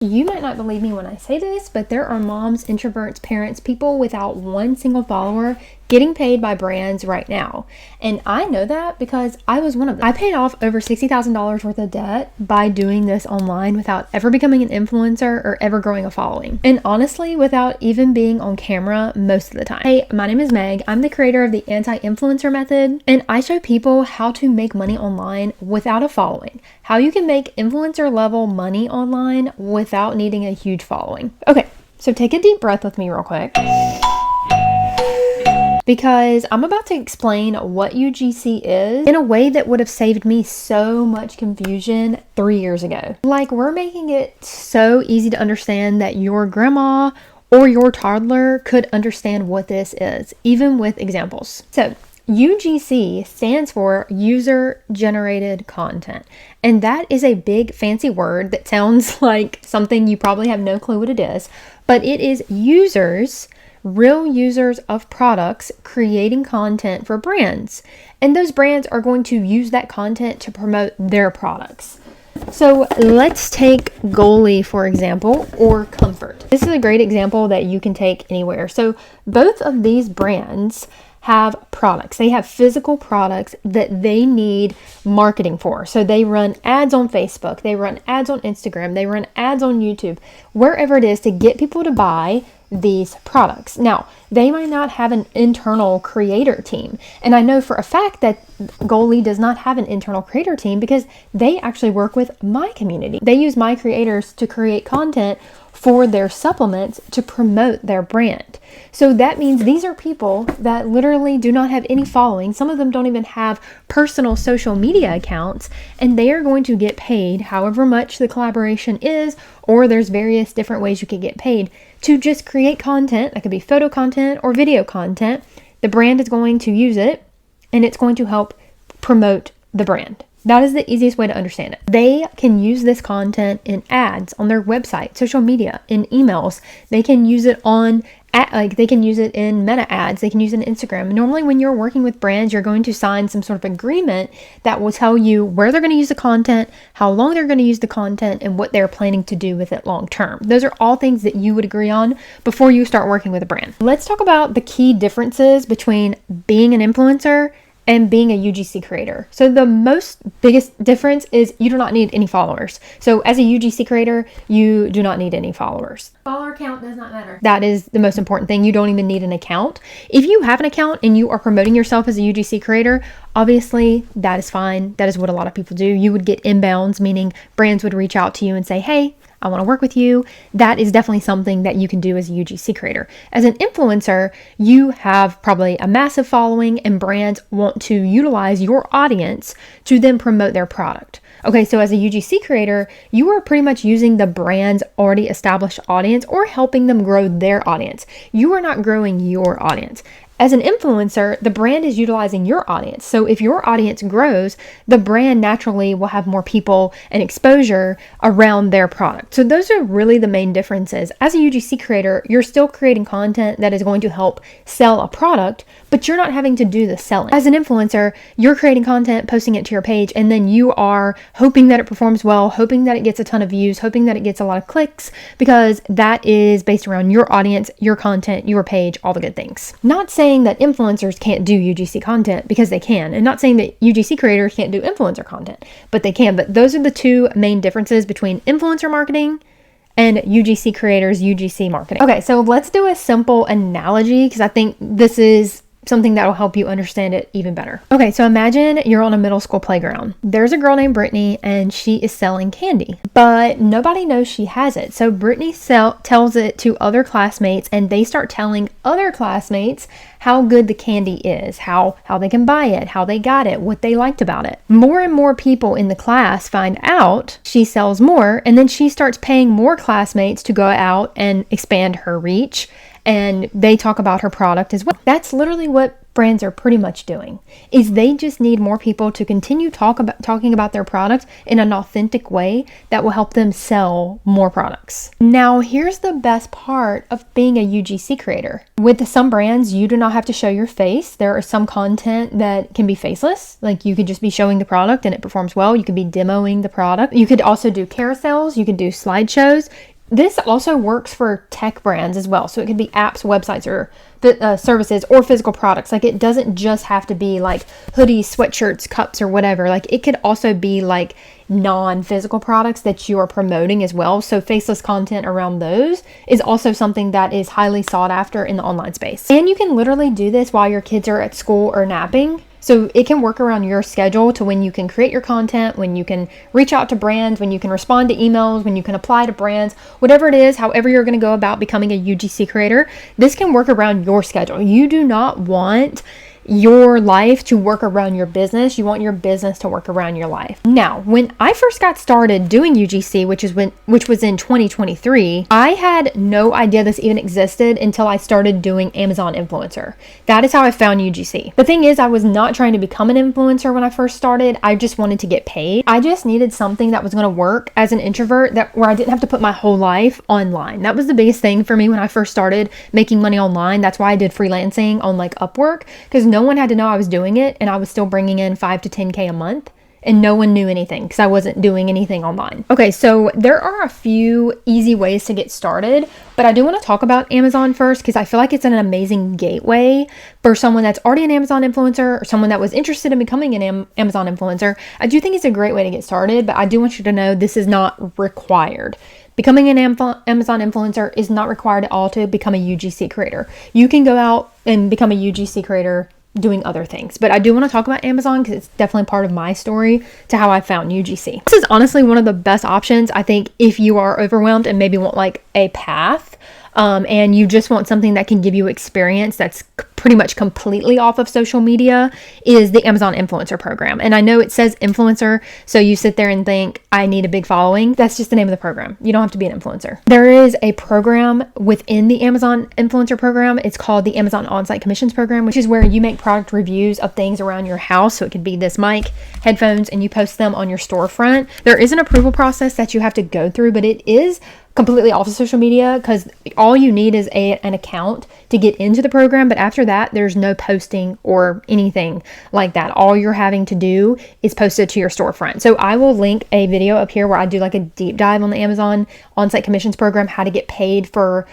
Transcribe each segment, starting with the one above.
You might not believe me when I say this, but there are moms, introverts, parents, people without one single follower getting paid by brands right now. And I know that because I was one of them. I paid off over $60,000 worth of debt by doing this online without ever becoming an influencer or ever growing a following. And honestly, without even being on camera most of the time. Hey, my name is Meg. I'm the creator of the anti-influencer method, and I show people how to make money online without a following. How you can make influencer level money online without needing a huge following. Okay, so take a deep breath with me real quick, because I'm about to explain what UGC is in a way that would have saved me so much confusion 3 years ago. Like, we're making it so easy to understand that your grandma or your toddler could understand what this is, even with examples. So UGC stands for user generated content. And that is a big fancy word that sounds like something you probably have no clue what it is, but it is users, real users of products, creating content for brands. And those brands are going to use that content to promote their products. So let's take Goalie, for example, or Comfort. This is a great example that you can take anywhere. So both of these brands have products. They have physical products that they need marketing for. So they run ads on Facebook, they run ads on Instagram, they run ads on YouTube, wherever it is to get people to buy these products. Now, they might not have an internal creator team. And I know for a fact that Goalie does not have an internal creator team because they actually work with my community. They use my creators to create content for their supplements to promote their brand. So that means these are people that literally do not have any following. Some of them don't even have personal social media accounts, and they are going to get paid however much the collaboration is, or there's various different ways you can get paid to just create content. That could be photo content or video content. The brand is going to use it, and it's going to help promote the brand. That is the easiest way to understand it. They can use this content in ads on their website, social media, in emails. They can use it they can use it in meta ads. They can use it in Instagram. Normally when you're working with brands, you're going to sign some sort of agreement that will tell you where they're going to use the content, how long they're going to use the content, and what they're planning to do with it long term. Those are all things that you would agree on before you start working with a brand. Let's talk about the key differences between being an influencer and being a UGC creator. So the biggest difference is you do not need any followers. So as a UGC creator, you do not need any followers. Follower count does not matter. That is the most important thing. You don't even need an account. If you have an account and you are promoting yourself as a UGC creator, obviously that is fine. That is what a lot of people do. You would get inbounds, meaning brands would reach out to you and say, hey, I want to work with you. That is definitely something that you can do as a UGC creator. As an influencer, you have probably a massive following and brands want to utilize your audience to then promote their product. Okay, so as a UGC creator, you are pretty much using the brand's already established audience or helping them grow their audience. You are not growing your audience. As an influencer, the brand is utilizing your audience. So if your audience grows, the brand naturally will have more people and exposure around their product. So those are really the main differences. As a UGC creator, you're still creating content that is going to help sell a product, but you're not having to do the selling. As an influencer, you're creating content, posting it to your page, and then you are hoping that it performs well, hoping that it gets a ton of views, hoping that it gets a lot of clicks, because that is based around your audience, your content, your page, all the good things. Not saying that influencers can't do UGC content, because they can, and not saying that UGC creators can't do influencer content, but they can. But those are the two main differences between influencer marketing and UGC creators, UGC marketing. Okay, so let's do a simple analogy because I think this is something that will help you understand it even better. Okay, so imagine you're on a middle school playground. There's a girl named Brittany and she is selling candy, but nobody knows she has it. So Brittany tells it to other classmates, and they start telling other classmates how good the candy is, how they can buy it, how they got it, what they liked about it. More and more people in the class find out she sells more, and then she starts paying more classmates to go out and expand her reach. And they talk about her product as well. That's literally what brands are pretty much doing, is they just need more people to continue talking about their product in an authentic way that will help them sell more products. Now, here's the best part of being a UGC creator. With some brands, you do not have to show your face. There is some content that can be faceless. Like, you could just be showing the product and it performs well. You could be demoing the product. You could also do carousels. You could do slideshows. This also works for tech brands as well. So it could be apps, websites, or services, or physical products. Like, it doesn't just have to be like hoodies, sweatshirts, cups, or whatever. Like, it could also be like non-physical products that you are promoting as well. So faceless content around those is also something that is highly sought after in the online space. And you can literally do this while your kids are at school or napping. So it can work around your schedule to when you can create your content, when you can reach out to brands, when you can respond to emails, when you can apply to brands, whatever it is, however you're going to go about becoming a UGC creator, this can work around your schedule. You do not want your life to work around your business. You want your business to work around your life. Now, when I first got started doing UGC, which was in 2023, I had no idea this even existed until I started doing Amazon influencer. That is how I found UGC. The thing is, I was not trying to become an influencer when I first started. I just wanted to get paid. I just needed something that was going to work as an introvert, where I didn't have to put my whole life online. That was the biggest thing for me when I first started making money online. That's why I did freelancing on like Upwork, because no one had to know I was doing it, and I was still bringing in 5 to 10K a month, and no one knew anything because I wasn't doing anything online. Okay, so there are a few easy ways to get started, but I do want to talk about Amazon first because I feel like it's an amazing gateway for someone that's already an Amazon influencer or someone that was interested in becoming an Amazon influencer. I do think it's a great way to get started, but I do want you to know this is not required. Becoming an Amazon influencer is not required at all to become a UGC creator. You can go out and become a UGC creator doing other things. But I do want to talk about Amazon because it's definitely part of my story to how I found UGC. This is honestly one of the best options, I think, if you are overwhelmed and maybe want like a path. And you just want something that can give you experience that's pretty much completely off of social media, is the Amazon influencer program. And I know it says influencer, so you sit there and think, I need a big following. That's just the name of the program. You don't have to be an influencer. There is a program within the Amazon influencer program. It's called the Amazon on-site commissions program, which is where you make product reviews of things around your house. So it could be this mic, headphones, and you post them on your storefront. There is an approval process that you have to go through, but it is completely off of social media because all you need is an account to get into the program. But after that, there's no posting or anything like that. All you're having to do is post it to your storefront. So I will link a video up here where I do like a deep dive on the Amazon on-site commissions program, how to get paid for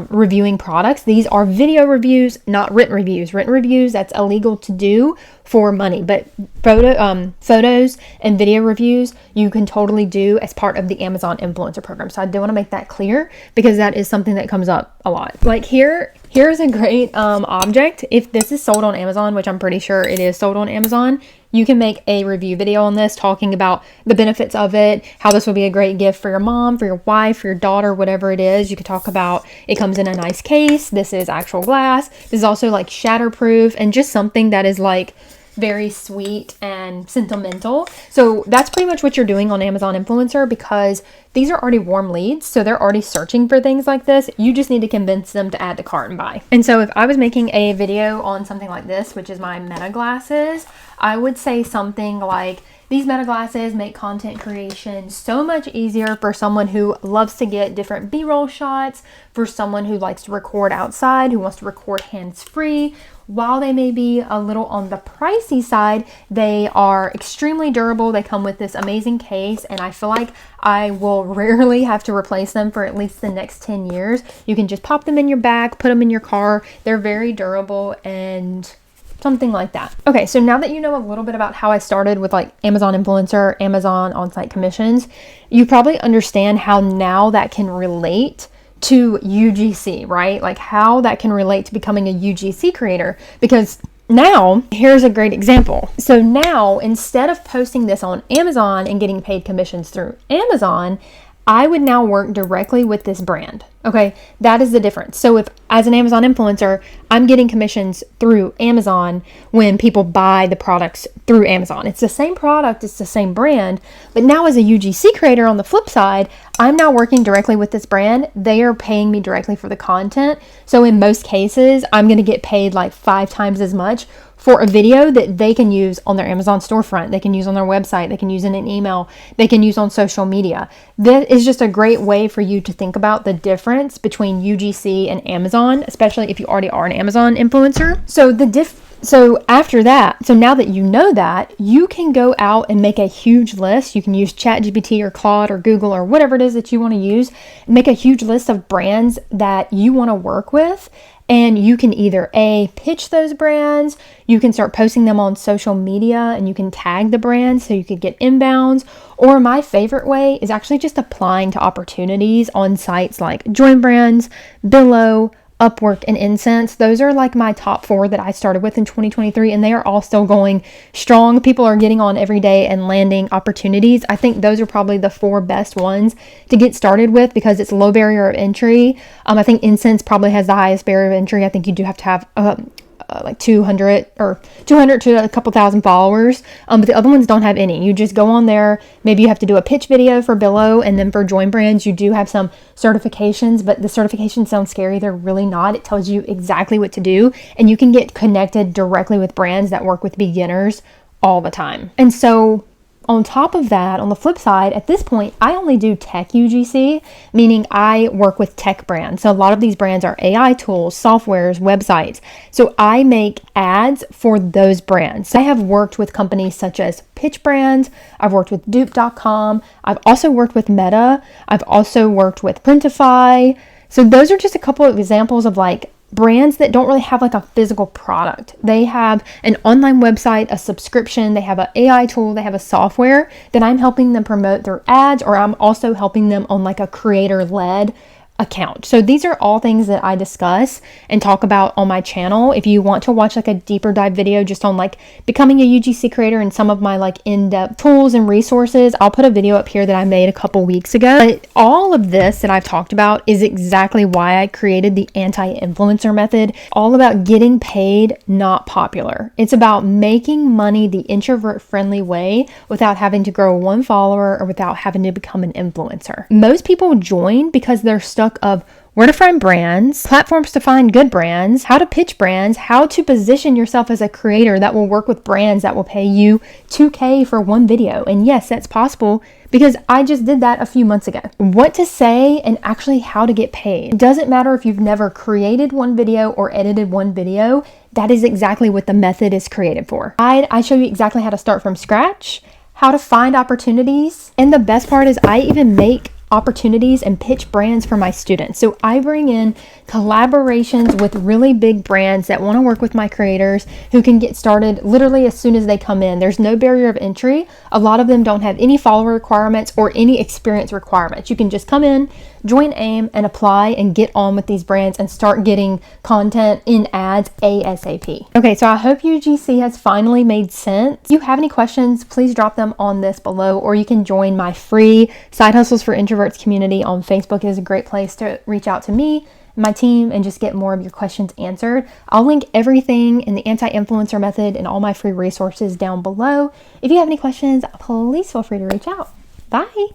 reviewing products. These are video reviews, not written reviews. Written reviews, that's illegal to do for money, but photos and video reviews you can totally do as part of the Amazon influencer program. So I do want to make that clear because that is something that comes up a lot. Like here's a great object. If this is sold on Amazon, which I'm pretty sure it is sold on Amazon, you can make a review video on this talking about the benefits of it, how this will be a great gift for your mom, for your wife, for your daughter, whatever it is. You could talk about it comes in a nice case. This is actual glass. This is also like shatterproof and just something that is like very sweet and sentimental. So that's pretty much what you're doing on Amazon Influencer because these are already warm leads. So they're already searching for things like this. You just need to convince them to add to cart and buy. And so if I was making a video on something like this, which is my Meta glasses, I would say something like, these Meta glasses make content creation so much easier for someone who loves to get different B-roll shots, for someone who likes to record outside, who wants to record hands-free. While they may be a little on the pricey side, they are extremely durable. They come with this amazing case, and I feel like I will rarely have to replace them for at least the next 10 years. You can just pop them in your bag, put them in your car. They're very durable and something like that. Okay, so now that you know a little bit about how I started with like Amazon Influencer, Amazon on-site commissions, you probably understand how now that can relate to UGC, right? Like how that can relate to becoming a UGC creator, because now here's a great example. So now instead of posting this on Amazon and getting paid commissions through Amazon, I would now work directly with this brand. Okay, that is the difference. So if, as an Amazon influencer, I'm getting commissions through Amazon when people buy the products through Amazon. It's the same product, it's the same brand, but now as a UGC creator on the flip side, I'm now working directly with this brand. They are paying me directly for the content. So in most cases, I'm going to get paid like 5 times as much for a video that they can use on their Amazon storefront, they can use on their website, they can use in an email, they can use on social media. That is just a great way for you to think about the difference between UGC and Amazon, especially if you already are an Amazon influencer. So after that, so now that you know that, you can go out and make a huge list. You can use ChatGPT or Claude or Google or whatever it is that you want to use. Make a huge list of brands that you want to work with. And you can either pitch those brands, you can start posting them on social media and you can tag the brands so you could get inbounds. Or my favorite way is actually just applying to opportunities on sites like Join Brands, Billow, Upwork, and Incense. Those are like my top 4 that I started with in 2023, and they are all still going strong. People are getting on every day and landing opportunities. I think those are probably the 4 best ones to get started with because it's low barrier of entry. I think Incense probably has the highest barrier of entry. I think you do have to have like 200 to a couple thousand followers, but the other ones don't have any. You just go on there, maybe you have to do a pitch video for Billow, and then for Join Brands you do have some certifications, but the certifications sound scary. They're really not. It tells you exactly what to do, and you can get connected directly with brands that work with beginners all the time. And so on top of that, on the flip side, at this point, I only do tech UGC, meaning I work with tech brands. So a lot of these brands are AI tools, softwares, websites. So I make ads for those brands. I have worked with companies such as Pitch Brands. I've worked with Dupe.com. I've also worked with Meta. I've also worked with Printify. So those are just a couple of examples of like brands that don't really have like a physical product. They have an online website, a subscription, they have an AI tool, they have a software that I'm helping them promote through ads, or I'm also helping them on like a creator-led account. So these are all things that I discuss and talk about on my channel. If you want to watch like a deeper dive video just on like becoming a UGC creator and some of my like in-depth tools and resources, I'll put a video up here that I made a couple weeks ago. But all of this that I've talked about is exactly why I created the anti-influencer method. All about getting paid, not popular. It's about making money the introvert friendly way without having to grow 1 follower or without having to become an influencer. Most people join because they're stuck of where to find brands, platforms to find good brands, how to pitch brands, how to position yourself as a creator that will work with brands that will pay you $2K for 1 video. And yes, that's possible because I just did that a few months ago. What to say and actually how to get paid. It doesn't matter if you've never created 1 video or edited 1 video. That is exactly what the method is created for. I show you exactly how to start from scratch, how to find opportunities, and the best part is I even make opportunities and pitch brands for my students. So I bring in collaborations with really big brands that want to work with my creators who can get started literally as soon as they come in. There's no barrier of entry. A lot of them don't have any follower requirements or any experience requirements. You can just come in, join AIM, and apply and get on with these brands and start getting content in ads ASAP. Okay, so I hope UGC has finally made sense. If you have any questions, please drop them on this below, or you can join my free Side Hustles for Introverts community on Facebook. It is a great place to reach out to me, my team, and just get more of your questions answered. I'll link everything in the anti-influencer method and all my free resources down below. If you have any questions, please feel free to reach out. Bye.